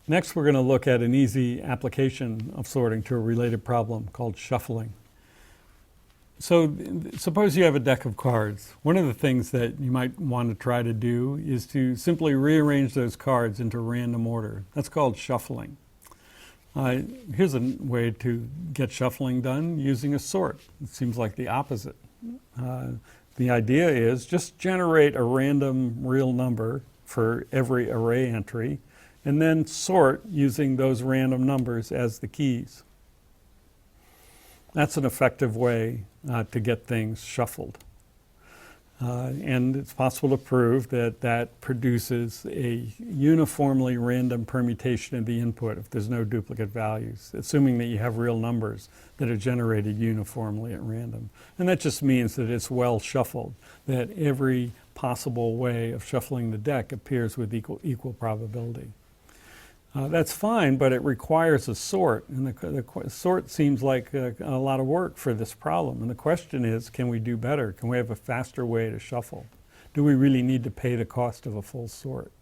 Next, we're going to look at an easy application of sorting to a related problem called shuffling. So suppose you have a deck of cards. One of the things that you might want to try to do is to simply rearrange those cards into random order. That's called shuffling. Here's a way to get shuffling done using a sort. It seems like the opposite. The idea is just generate a random real number for every array entry, and then sort using those random numbers as the keys. That's an effective way to get things shuffled. And it's possible to prove that that produces a uniformly random permutation of the input if there's no duplicate values, assuming that you have real numbers that are generated uniformly at random. And that just means that it's well shuffled, that every possible way of shuffling the deck appears with equal probability. That's fine, but it requires a sort, and the sort seems like a lot of work for this problem. And the question is, can we do better? Can we have a faster way to shuffle? Do we really need to pay the cost of a full sort?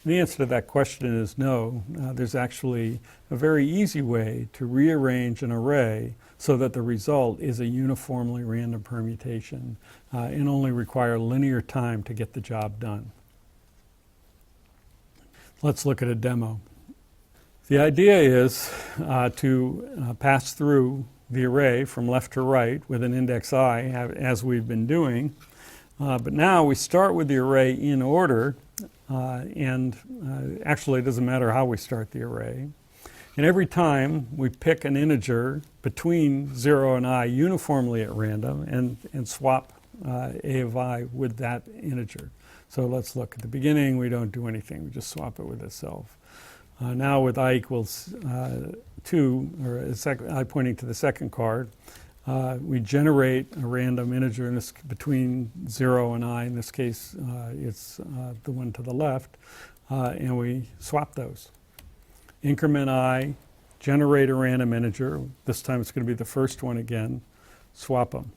And the answer to that question is no. There's actually a very easy way to rearrange an array so that the result is a uniformly random permutation and only require linear time to get the job done. Let's look at a demo. The idea is to pass through the array from left to right with an index I, as we've been doing. But now we start with the array in order, and actually it doesn't matter how we start the array. And every time we pick an integer between 0 and I uniformly at random and swap A of I with that integer. So let's look. At the beginning, we don't do anything. We just swap it with itself. Now with I equals 2, or I pointing to the second card, we generate a random integer in this between 0 and I. In this case, it's the one to the left, and we swap those. Increment I, generate a random integer. This time it's going to be the first one again. Swap them.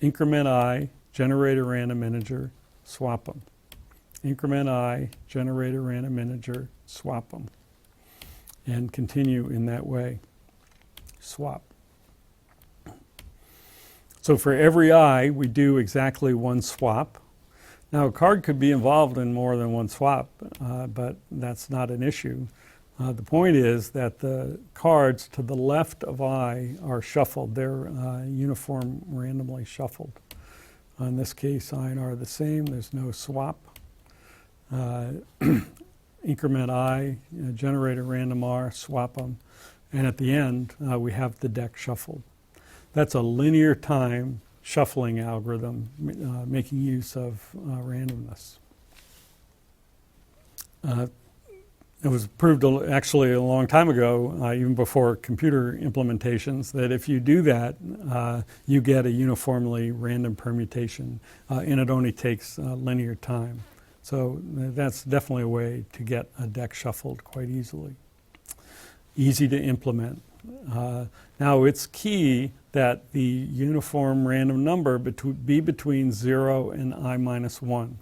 Increment I, generate a random integer. Swap them. Increment I, generate a random integer. Swap them. And continue in that way. Swap. So for every I, we do exactly one swap. Now a card could be involved in more than one swap, but that's not an issue. The point is that the cards to the left of I are shuffled. They're uniform randomly shuffled. In this case, I and R are the same. There's no swap. Increment I, generate a random R, swap them, and at the end we have the deck shuffled. That's a linear time shuffling algorithm making use of randomness. It was proved actually a long time ago, even before computer implementations, that if you do that, you get a uniformly random permutation, and it only takes linear time. So that's definitely a way to get a deck shuffled quite easily. Easy to implement. Now it's key that the uniform random number be between 0 and I minus 1.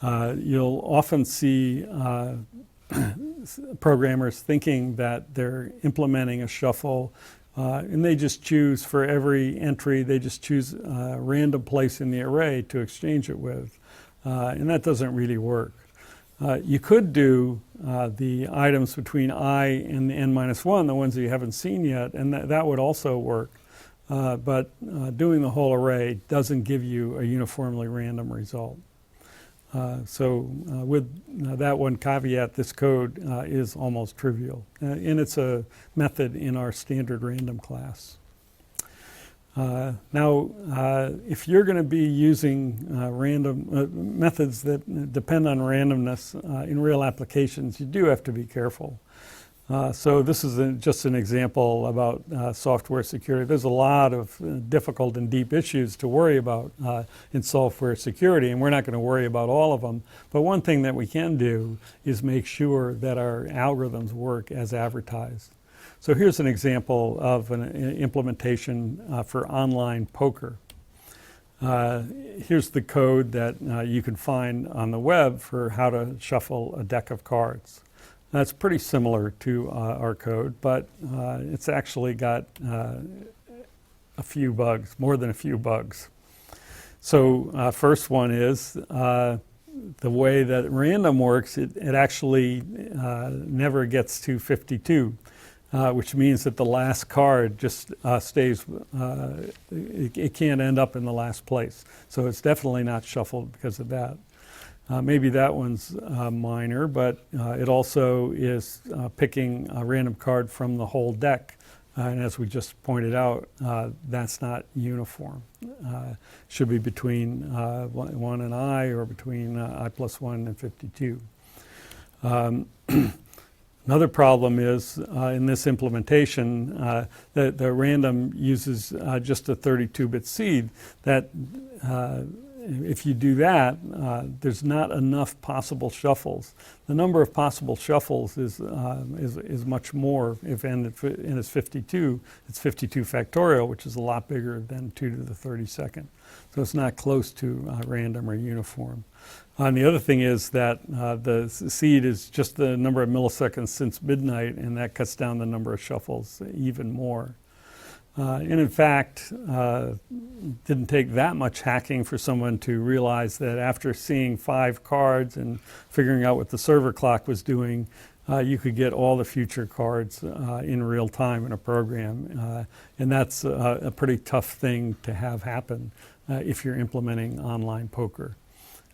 You'll often see programmers thinking that they're implementing a shuffle and they just choose for every entry, they just choose a random place in the array to exchange it with. And that doesn't really work. You could do the items between I and the n minus 1, the ones that you haven't seen yet, and that would also work. But doing the whole array doesn't give you a uniformly random result. So with that one caveat, this code is almost trivial. And it's a method in our standard random class. Now, if you're going to be using random methods that depend on randomness in real applications, you do have to be careful. So this is just an example about software security. There's a lot of difficult and deep issues to worry about in software security, and we're not going to worry about all of them. But one thing that we can do is make sure that our algorithms work as advertised. So here's an example of an implementation for online poker. Here's the code that you can find on the web for how to shuffle a deck of cards. That's pretty similar to our code, but it's actually got a few bugs, more than a few bugs. So first one is the way that random works, it actually never gets to 52, which means that the last card just stays, it can't end up in the last place. So it's definitely not shuffled because of that. Maybe that one's minor, but it also is picking a random card from the whole deck. And as we just pointed out, that's not uniform. Should be between 1 and I, or between I plus 1 and 52. Another problem is in this implementation that the random uses just a 32-bit seed. That if you do that, there's not enough possible shuffles. The number of possible shuffles is much more. If n is 52, it's 52 factorial, which is a lot bigger than 2 to the 32nd. So it's not close to random or uniform. And the other thing is that the seed is just the number of milliseconds since midnight, and that cuts down the number of shuffles even more. And in fact, didn't take that much hacking for someone to realize that after seeing 5 cards and figuring out what the server clock was doing, you could get all the future cards in real time in a program. And that's a pretty tough thing to have happen if you're implementing online poker.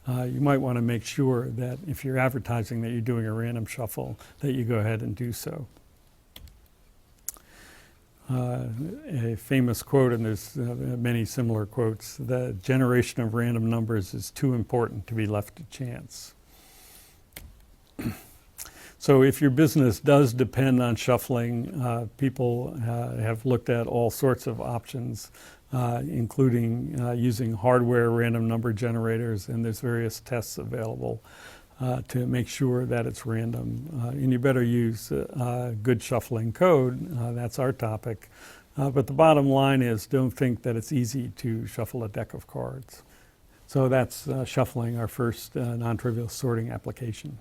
You might want to make sure that if you're advertising that you're doing a random shuffle, that you go ahead and do so. A famous quote, and there's many similar quotes, the generation of random numbers is too important to be left to chance. So if your business does depend on shuffling, people have looked at all sorts of options, including using hardware random number generators, and there's various tests available to make sure that it's random. And you better use good shuffling code. That's our topic. But the bottom line is, don't think that it's easy to shuffle a deck of cards. So that's shuffling, our first non-trivial sorting application.